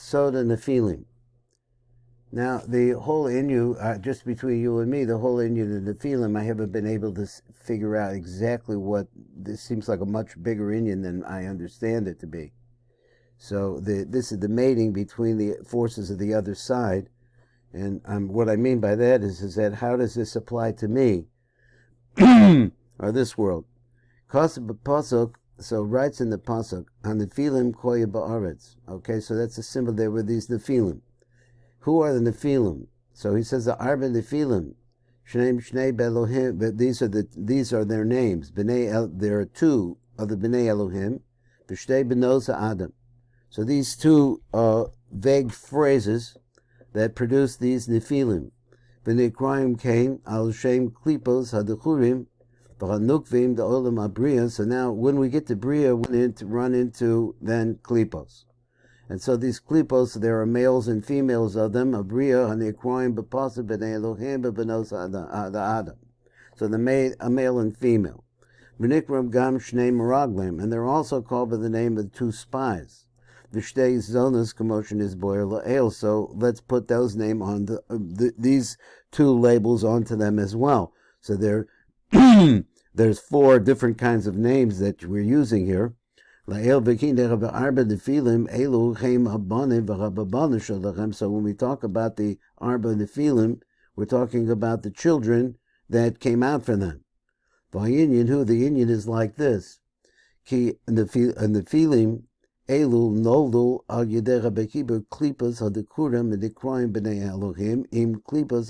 Soda Nephilim. Now, the whole Inyan, just between you and me, the whole Inyan and the Nephilim, I haven't been able to figure out exactly what. This seems like a much bigger Inyan than I understand it to be. So this is the mating between the forces of the other side. And what I mean by that is that how does this apply to me? Or this world? Pasuk, so writes in the Pasuk, on the Nephilim koya ba'aretz. Okay, so that's a symbol there with these Nephilim. Who are the Nephilim? So he says the Arba Nephilim, Shnei Belohim, but these are their names. There are two of the Bnei Elohim, B'shtei Benos Adam. So these two vague phrases that produce these Nephilim. B'nei Kraim came al Shem Klipos Hadechurim V'Hanukvim the Olam Habriah. So now when we get to Bria, we run into then Klipos. And so these klipos, there are males and females of them. Habriah, Hanikroim, B'Pasa, B'nei Elohim, B'Benos Adam. So a male and female. V'nikram Gam Shnei Meraglim, and they're also called by the name of two spies. V'Shtei Zonas Commotion is Boyer La'el. So let's put those names on these two labels onto them as well. So there's four different kinds of names that we're using here. So when we talk about the Arba Nephilim, we're talking about the children that came out from them. The Inyan is like this. Ki Nephilim Elu Noldu al Yedera Bekiber Klipas Hadekurim Hadekroim B'nei Elohim Im Klipas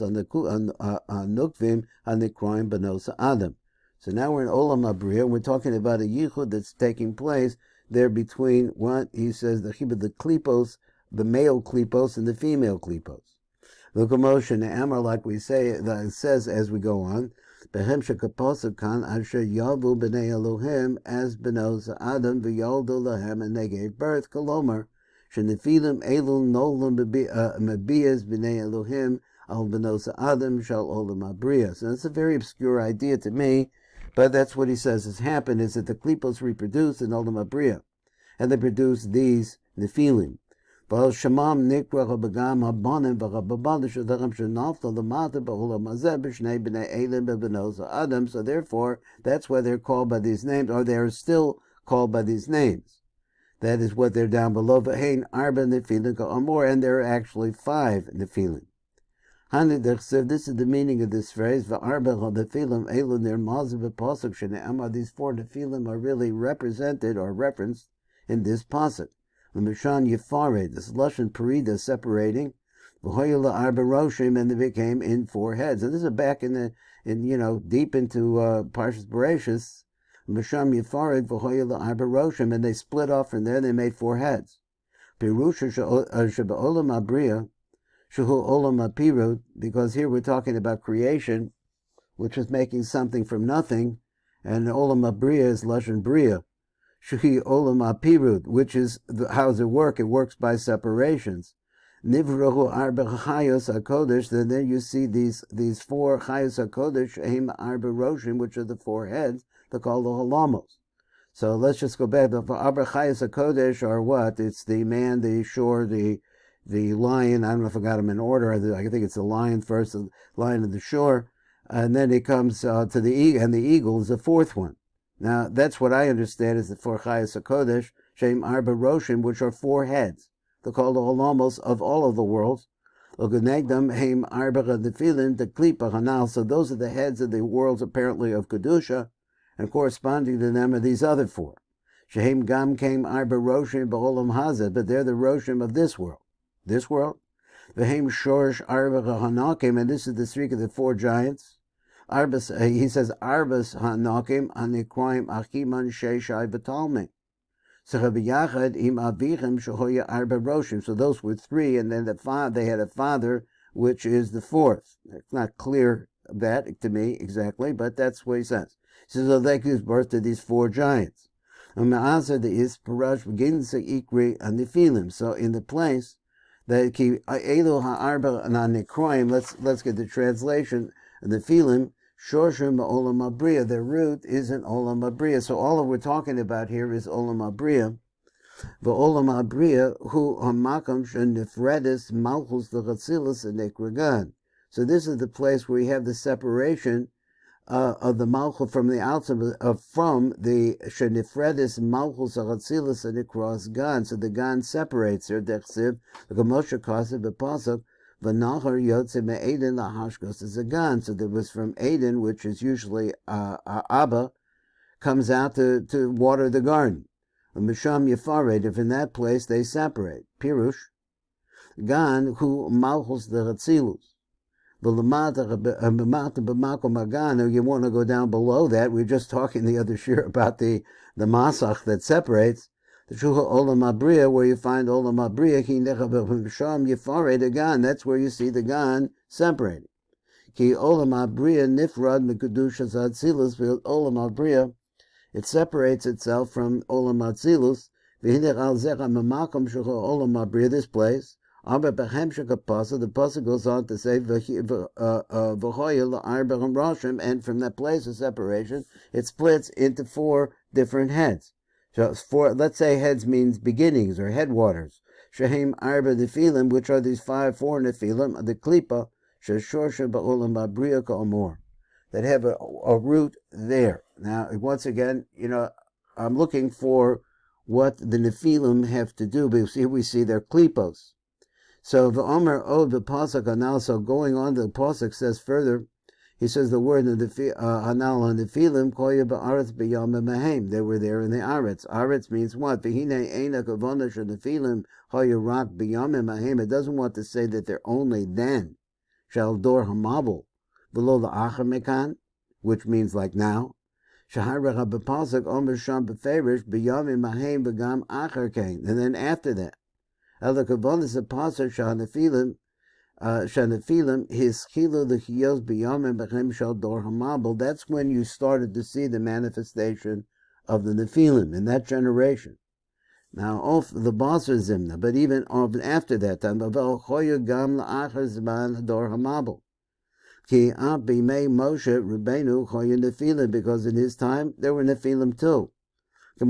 Hanukvim Hadekroim Benos Adam. So now we're in Olam Habriah, and we're talking about a yichud that's taking place there between what he says the klipos, the male klipos, and the female klipos. The commotion, the Amar, like we say, that it says as we go on, Behem shekaposakan asher yavu b'nei Elohim as benos Adam v'yoldu lahem, and they gave birth. Kolomar shenefilim elu nolam mebiyas b'nei Elohim al benos Adam shal olam Habriah. So that's a very obscure idea to me. But that's what he says has happened, is that the klipos reproduce in Olam Habriah, and they produce these Nephilim. So therefore, that's why they're called by these names, or they're still called by these names. That is what they're down below. And there are actually 5 Nephilim. This is the meaning of this phrase. These 4 Nephilim are really represented or referenced in this pasuk. This lashon perida, separating. And they became in 4 heads. And this is back in deep into Parshas Bereshis. And they split off from there. They made 4 heads. Shuhu olam apirut, because here we're talking about creation, which is making something from nothing, and olam abriya is lashon bria. Shuhi olam apirut, which is how does it work? It works by separations. Nivrohu arba chayos hakodesh. Then you see these 4 chayos hakodesh, aim arba roshim, which are the 4 heads. They're called the halamos. So let's just go back. The arba chayos hakodesh are what? It's the man, the shore, the lion. I don't know if I got them in order. I think it's the lion first, the lion of the shore, and then it comes to the eagle, and the eagle is the 4th one. Now, that's what I understand is the 4 Chayas HaKodesh, Shem Arba Roshim, which are 4 heads. They're called the Olamos of all of the worlds. Ogenegdam Heim Arba Nephilim, the Klipa Hanal. So those are the heads of the worlds, apparently, of Kedusha, and corresponding to them are these other 4. Shehem Gam came Arba Roshim Ba'olam Hazeh, but they're the Roshim of this world. This world, V'heim Shorsh Arba Hanakim, and this is the streak of the 4 giants. Arbas, he says Arbas Hanakim Anikroim Achiman Sheshai V'Talmi. Sechaviyachad Im Avichem Shehoya Arba Roshim. So those were 3, and then they had a father, which is the 4th. It's not clear that to me exactly, but that's what he says. He says, so they gives birth to these 4 giants. And Ma'azah the Isparash begins to Ikri and Nephilim. So in the place that Elu ha'arba nikroim, let's get the translation. The Nephilim shorshim olam habriah. Their root is in olam habriah. So all that we're talking about here is olam habriah. Olam Habriah hu hamakam shenifredis malchus lechatzilus nekrigan. So this is the place where you have the separation of the malchus from the outside from the shenifredis malchus lechatzilus nekros gan. So the gan separates her. Dechsiv the Moshe kasev b'pasuk v'nachar yotze me'eden lahashkos is a gan. So there was from Eden, which is usually Abba, comes out to water the garden. Misham Yafared, if in that place they separate. Pirush, Gan, hu Malchus the Hatzilus. You want to go down below that. We were just talking the other year about the Masach that separates. The Shuha Olam Habriah, where you find Olam Habriah, Misham Yafared, Gan, that's where you see the Gan separating. Ki Olam Habriah Nifrad Mekudushas Hatzilus, Olam Habriah, it separates itself from Olam Hatzilus. This place. The pasuk goes on to say, and from that place of separation, it splits into 4 different heads. So let's say heads means beginnings or headwaters. Shehem arba nefilim, which are these 4 nefilim, the klipot, sheshorsha ba'olam habriah ka'amor, that have a root there. Now, once again, I'm looking for what the Nephilim have to do, because here we see their klipos. So the Omer Od the Pasuk Hanal, so going on, the Pasuk says further, he says the word in the Hanal on the Nephilim, Koya ba'aretz b'yam mahem. They were there in the Aretz. Aretz means what? V'hine eina kavona shel Nephilim Koya rak b'yam mahem. It doesn't want to say that they're only then. Shal dor hamabel v'lo la'achar mekan, which means like now. And then after that, that's when you started to see the manifestation of the Nephilim in that generation. Now, off the Basar Zimna, but even after that time, Moshe Rabbeinu Choyin Nephilim, because in his time there were Nephilim too. Like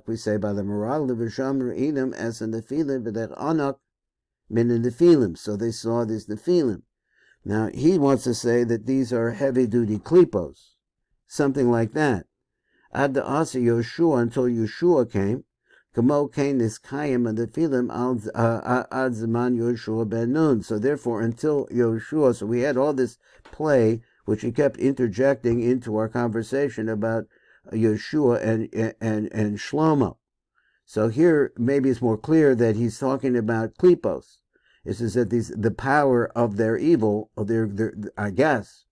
we say by the Meraglim, V'sham Re'inim as a Nephilim, V'der Anak min Nephilim. So they saw these Nephilim. Now he wants to say that these are heavy-duty klipos, something like that. Ad the Asa Yoshua, until Yeshua came. Kamo kain is kayim and the filim ad zaman Yoshua ben Nun. So therefore, until Yoshua, so we had all this play which he kept interjecting into our conversation about Yoshua and Shlomo. So here, maybe it's more clear that he's talking about klipos. It says that the power of their evil, of their I guess.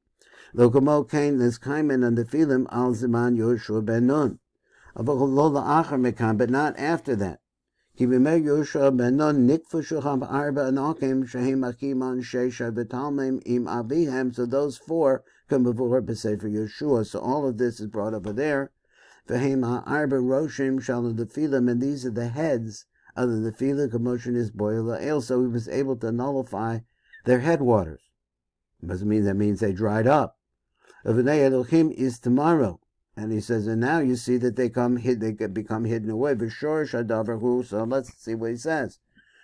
Lo kamo kain is kayim and the filim al zaman Yoshua ben Nun. But not after that. So those 4 come before B'Sefer Yeshua. So all of this is brought over there. And these are the heads of the Nephilim. So he was able to nullify their headwaters. Doesn't mean that means they dried up. Elohim is tomorrow. And he says, and now you see that they become hidden away. So let's see what he says.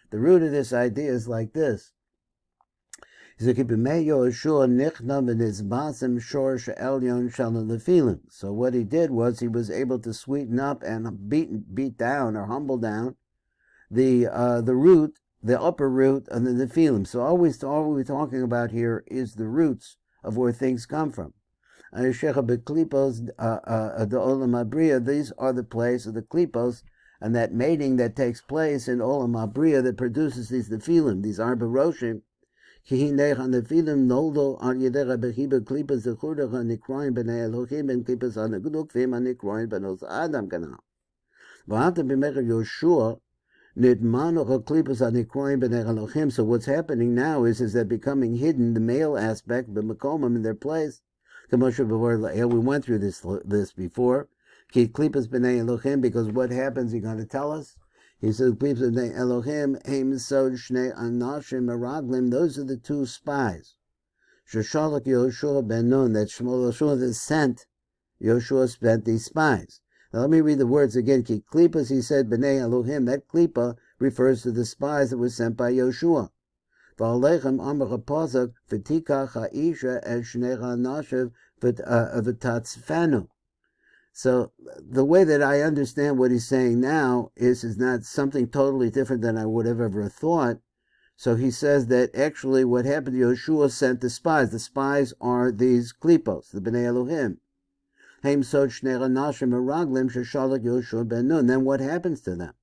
The root of this idea is like this. He said, so what he did was he was able to sweeten up and beat down or humble down the root, the upper root of the Nephilim. So all we're talking about here is the roots of where things come from. These are the place of the klipos, and that mating that takes place in olam habriah that produces these nephilim, these arba roshim. Nephilim noldo al yedera bechiba klipas zechurach nikroin b'nei Elohim and klipas anegudukvim anikroin b'nos Adam kanal. V'hata b'mecher Yoshua nidmanoch klipas anikroin b'nei Elohim. So what's happening now is they're becoming hidden, the male aspect, b'mekomim in their place. We went through this before. Because what happens, you're going to tell us? He says, those are the 2 spies. Shoshalak Yoshua ben Nun, that Shmuel Yoshua sent these spies. Now let me read the words again. Ki klipas, he said, b'nei Elohim. That klipa refers to the spies that were sent by Yoshua. V'alechem amar hapazak v'tikach ha'isha et shnei ha'nashev v'tatzfanu. So the way that I understand what he's saying now is not something totally different than I would have ever thought. So he says that actually what happened, Yoshua sent the spies. The spies are these klipos, the Bnei Elohim. Haim sod shnei nashim meraglim sheshalak Yoshua ben Nun. Then what happens to them?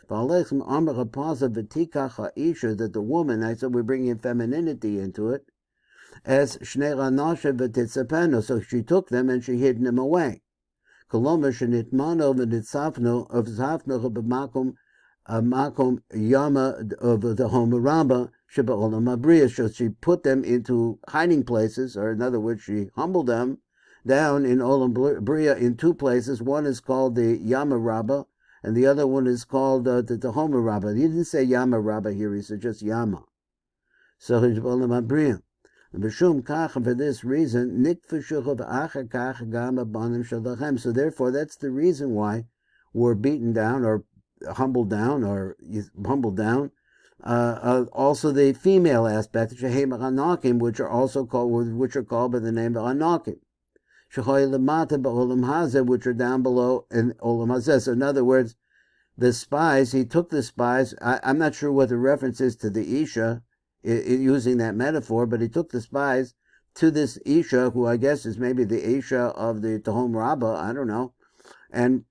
V'alechem amar ha'pazav v'tikach ha'isha, that the woman, I said we're bringing femininity into it, as shnei nashim v'titzapenu. So she took them and she hid them away. Koloma shenitmano v'nitzafno of zafno b'makom makom yama of the Habriah sheba olam Habriah. So she put them into hiding places, or in other words, she humbled them down in olam Habriah in two places. One is called the Yama Rabbah, and the other one is called the Habriah. He didn't say Yama Rabbah here; he said just Yama. So it's olam Habriah. And for this reason, so therefore that's the reason why we're beaten down or humbled down. Also the female aspect, which are also called by the name of Anakim, which are down below in olam hazeh. So in other words, the spies, he took the spies. I'm not sure what the reference is to the Isha, using that metaphor, but he took the spies to this Isha, who I guess is maybe the Isha of the Tehom Rabbah, I don't know, and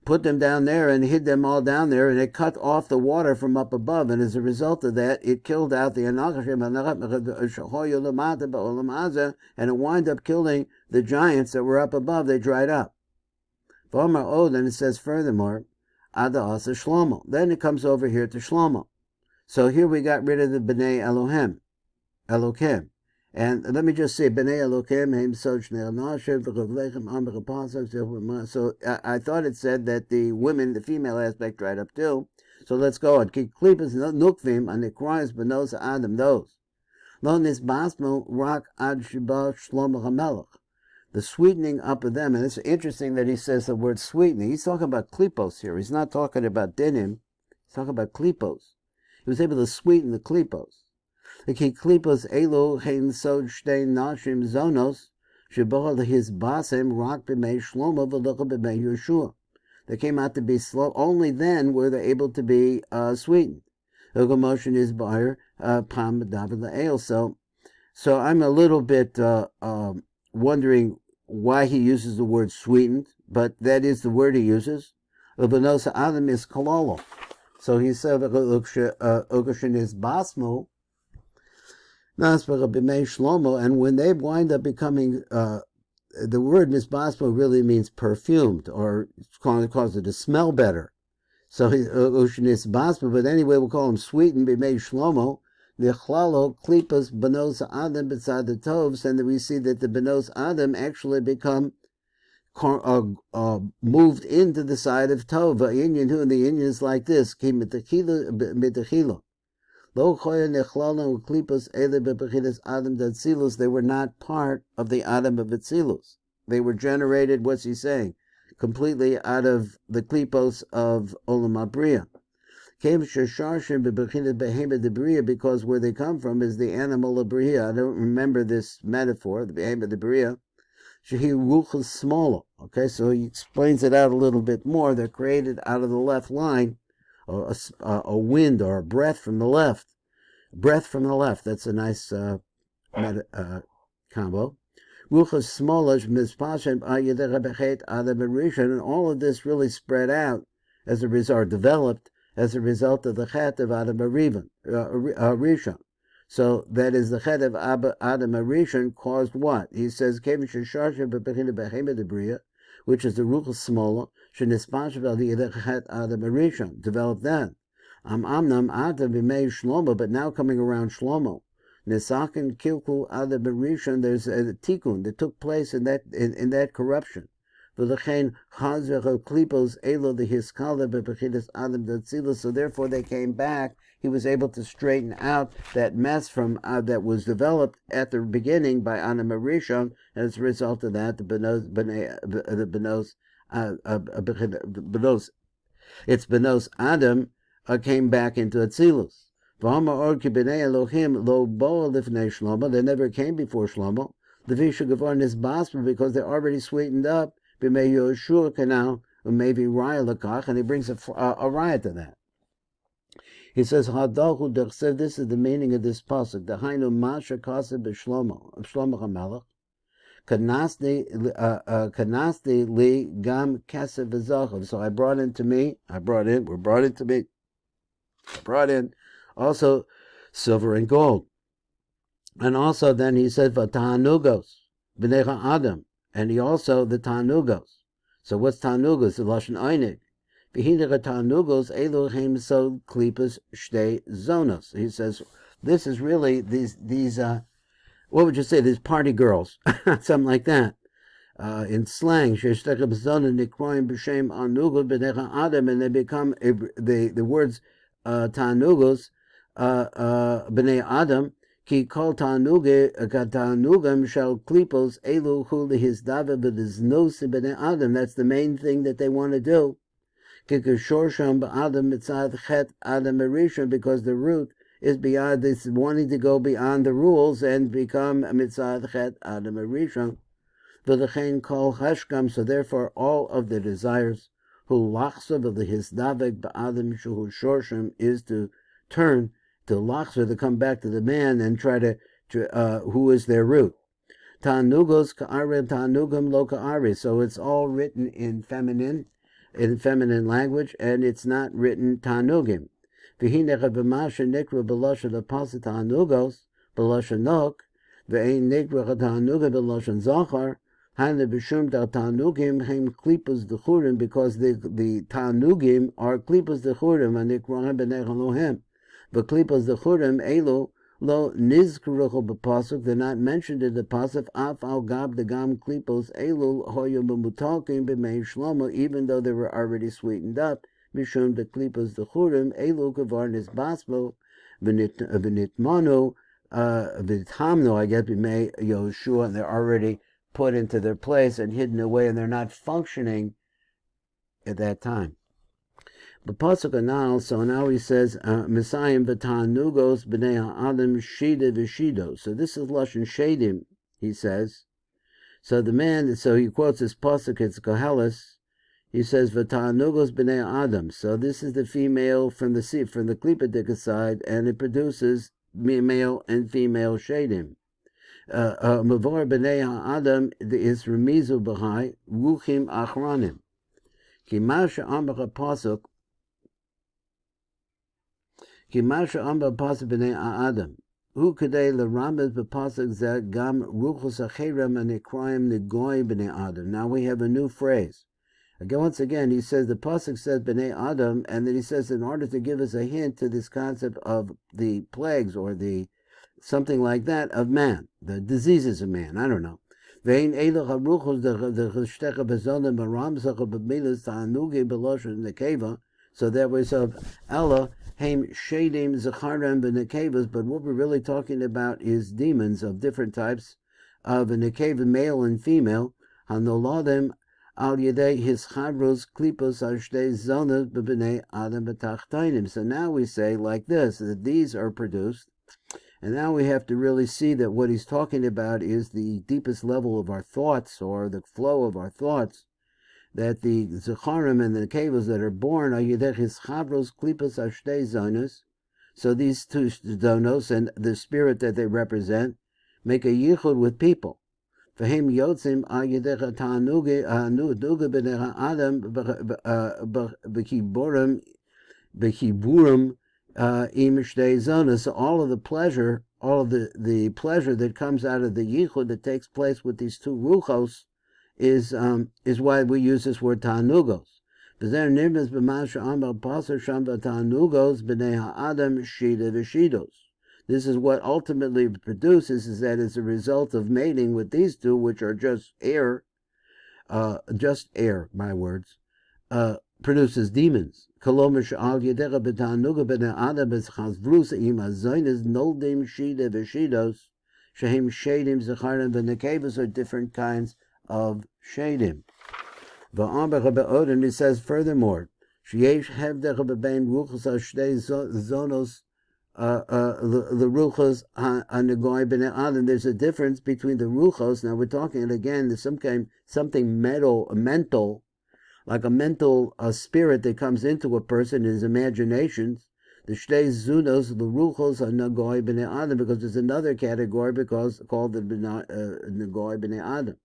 put them down there and hid them all down there, and it cut off the water from up above, and as a result of that, it killed out the Anachim, and it wound up killing the giants that were up above. They dried up. Then it says furthermore, Ada Asa Shlomo. Then it comes over here to Shlomo. So here we got rid of the Bnei Elohim. And let me just say, Bnei Elohim, so I thought it said that the women, the female aspect, dried up too. So let's go on. Klipas nukvim, and it cries benos Adam, those. Lo nisbasmo rak ad shiba shlomo hamelech. The sweetening up of them, and it's interesting that he says the word sweetening. He's talking about klipos here. He's not talking about dinim. He's talking about klipos. He was able to sweeten the klipos. The klipos elo hein sod shtei nashim zonos shebol his basem rak b'mei shlomo v'locha b'mei Yeshua. They came out to be slow. Only then were they able to be sweetened. Motion is buyer pam david la'el. So I'm a little bit wondering why he uses the word sweetened, but that is the word he uses. Ubenos Adam is kololo. So he said, Ogashin is basmo, and when they wind up becoming, the word nisbasmo really means perfumed, or cause it to smell better. So Ogashin is basmo, but anyway, we'll call him sweetened, b'mei shlomo, nechlalo klipas benos Adam b'tzad the tovs, and then we see that the benos Adam actually become moved into the side of Tov. Inyan, who in the Inyan is like this: Ki mitachilo. Lo choya nechlalo klipas ele bebechilas Adam datzilus. They were not part of the Adam of Atzilus. They were generated. What's he saying? Completely out of the klipos of olam Habriah. Because where they come from is the animal of Bria. I don't remember this metaphor, the behemoth of Bria. Shehi ruchos smaller. Okay, so he explains it out a little bit more. They're created out of the left line, or a wind or a breath from the left. Breath from the left. That's a nice combo. Ruchos smaller mispashem ayedechabechet adam rishon, and all of this really spread out as a result, developed as a result of the chet of Adam Rishon. So that is the chet of Adam Rishon caused what? He says, which is the ruchos smola, Adam Rishon, developed then. Amnam Adam b'mei Shlomo, but now coming around Shlomo. Nesakin kilku Adam Rishon, there's a tikkun that took place in that corruption. So therefore they came back. He was able to straighten out that mess from that was developed at the beginning by Adam Rishon, and as a result of that, the benos its benos Adam came back into Atzilus. V'hamar or ki b'nei Elohim lo bo lifnei Shlomo. They never came before Shlomo. The vishu gavar nisbasma because they're already sweetened up. B'mei Yoshua canal u'mevi raya lakach, and he brings a raya to that. He says, Hadahu dechsev, this is the meaning of this pasuk. Dahainu masha kaseh b'Shlomo, of Shlomo HaMelech. Kanasni li gam kesef v'zachav. So I brought in also silver and gold. And also then he said, V'tahanugos, b'necha Adam. And he also, the Tahanugos. So what's Tahanugos? The Lashon Einig. V'hinera Tahanugos, Elohim so klipos shtei zonos. He says, this is really these what would you say, these party girls, something like that. In slang, and they become the words Tanugos, B'nei Adam, ki kol Tanugam shall klipos elu hu lihizdava b'diznos B'nei Adam. That's the main thing that they want to do. Kikashorsham b'Adam mitzad chet Adam erisha, because the root is beyond this, wanting to go beyond the rules and become a mitzad chet Adam erisha. V'lechein kol hashkam, so therefore all of the desires who lachsa v'lehizdavek b'Adam shuhu shorsham is to turn to lachsa, to come back to the man and try to who is their root. Tanugos ka'are tanugam lo ka'are. So it's all written in feminine language, and it's not written tanugim. V'hinecha v'masha nikra b'loshen apostle tanugos b'loshen nok v'ein nikra tanuga b'loshen zachar hane b'shum da tanugim hem klipos dechurim, because the tanugim are klipos dechurim and nikra b'nei Elohim. But klipos dechurim elo lo nizkrucho b'pasuk, they're not mentioned in the pasuk. Af al gab the gam klipos elo hoyo b'mutalkim b'mei Shlomo, even though they were already sweetened up. Mishum the klipos dechurim elo kavar nisbasmo v'nitmanu v'tamno, I guess, b'mei Yoshua, and they're already put into their place and hidden away, and they're not functioning at that time. But pasuk anal, so now he says, Messiah v'tanugos b'nei ha'adam shida v'shido. So this is lashon shadim, he says. So the man, so he quotes this pasuk, it's Koheles. He says v'tanugos b'nei Adam. So this is the female from the klipot side, and it produces male and female shadim. Mavor b'nei ha'adam is remizu b'hai ruchim achronim. Ki masha amar pasuk. Ki masha amar pasuk b'nei ha'adam. Hu kadei l'ramez b'pasuk zeh gam ruchos acherem anikrayim negoy b'nei Adam. Now we have a new phrase. Again, once again, he says the pasuk says b'nei Adam, and then he says in order to give us a hint to this concept of the plagues or the something like that of man, the diseases of man. I don't know. Vein eloch haruchos the chishtecha bezonim maramzacha b'milas ta'anugi b'loshen nekeva. So that was of Ella haim shadim zacharim b'nekevas. But what we're really talking about is demons of different types of a nekeva, male and female. Hanoladim al yedei his chavros klipos ashtei zonas b'bnei adam b'tachtainim. So now we say like this, that these are produced. And now we have to really see that what he's talking about is the deepest level of our thoughts, or the flow of our thoughts, that the Zecharim and the Nekevos that are born are Yedechis Chavros Klipos Ashtei Zonos. So these two Zonos and the spirit that they represent make a yichud with people. V'hem yotzim al Yedecha Ta'anuga b'necha Adam b'chiburim im shtei zonos. So all of the pleasure that comes out of the yichud that takes place with these two ruchos is why we use this word ta'anugos. This is what ultimately produces, is that as a result of mating with these two, which are just air, my words, produces demons. Kolomish al yedecha b'ta'anuga b'nei adam b'chazvrus im azoynes noldim shida v'shidos shehem shadim zecharim v'nekevas are different kinds of shadim. And he says furthermore, Sheyesh hevdech bebein ruchos hashtei zonos the ruchos hanegoy b'nei adam. There's a difference between the ruchos. Now we're talking again. There's something mental, like a mental spirit that comes into a person in his imaginations. The shtei zunos, the ruchos hanegoy b'nei adam, because there's another category called the negoy b'nei adam.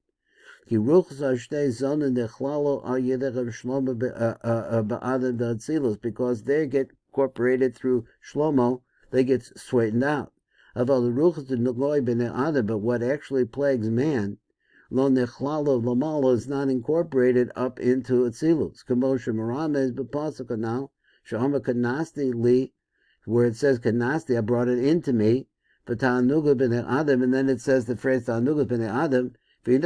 Because they get incorporated through Shlomo, they get straightened out. But what actually plagues man, is not incorporated up into Atzilus. Where it says Kanasti, I brought it into me, and then it says the phrase Ta'anuga b'nei Adam. It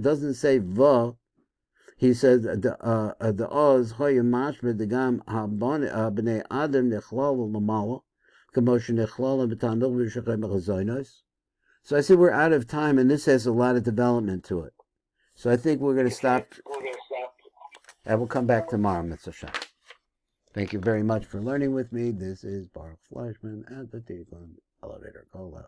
doesn't say va. He says the oz hoyim mashma the gam b'nei adam nechlal l'mala k'moshe nechlal b'tanug v'shachem b'chazonos. So I see we're out of time, and this has a lot of development to it. So I think we're going to stop, and we'll come back tomorrow, Mitzvah Shem. Thank you very much for learning with me. This is Baruch Fleischman at the Tikun Elevator Kollel.